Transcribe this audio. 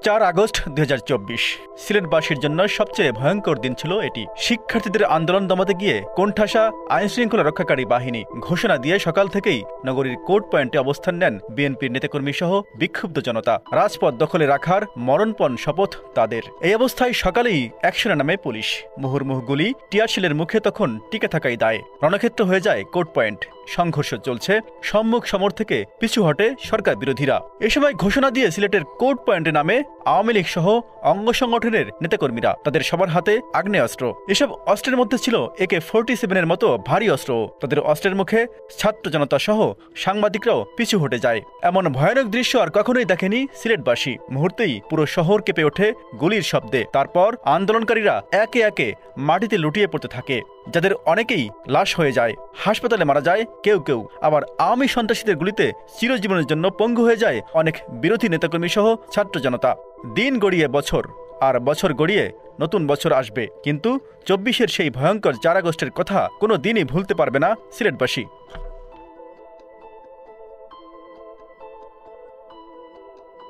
4 August 2024 সিলেটবাসীর জন্য সবচেয়ে ভয়ঙ্কর দিন ছিল এটি। শিক্ষার্থীদের আন্দোলন দমাতে গিয়ে কোণঠাসা আইনশৃঙ্খলা রক্ষাকারী বাহিনী ঘোষণা দিয়ে সকাল থেকেই নগরীর কোর্ট পয়েন্টে অবস্থান নেন বিএনপির নেতাকর্মী সহ বিক্ষুব্ধ জনতা। রাজপথ দখলে রাখার মরণপণ শপথ তাদের। এই অবস্থায় সকালেই অ্যাকশনে নামে পুলিশ। মুহুর্মুহু গুলি, টিয়ারশেলের মুখে তখন টিকে থাকাই দায়। রণক্ষেত্র হয়ে যায় কোর্ট পয়েন্ট। সংঘর্ষ চলছে, সম্মুখ সমর থেকে পিছু হটে সরকার বিরোধীরা। এ সময় ঘোষণা দিয়ে সিলেটের কোর্ট পয়েন্টে নামে আওয়ামী লীগ সহ অঙ্গ সংগঠনের নেতাকর্মীরা। তাদের সবার হাতে আগ্নেয়াস্ত্র। এসব অস্ত্রের মধ্যে ছিল AK-47 মতো ভারী অস্ত্র। তাদের অস্ত্রের মুখে ছাত্র জনতা সহ সাংবাদিকরাও পিছু হটে যায়। এমন ভয়ানক দৃশ্য আর কখনোই দেখেনি সিলেটবাসী। মুহূর্তেই পুরো শহর কেঁপে ওঠে গুলির শব্দে। তারপর আন্দোলনকারীরা একে একে মাটিতে লুটিয়ে পড়তে থাকে, যাদের অনেকেই লাশ হয়ে যায়। হাসপাতালে মারা যায় কেউ কেউ। আবার আওয়ামী সন্ত্রাসীদের গুলিতে চিরজীবনের জন্য পঙ্গু হয়ে যায় অনেক বিরোধী নেতাকর্মী সহ ছাত্র জনতা। দিন গড়িয়ে বছর, আর বছর গড়িয়ে নতুন বছর আসবে, কিন্তু 24-এর সেই ভয়ঙ্কর 4 আগস্টের কথা কোনো দিনই ভুলতে পারবে না সিলেটবাসী।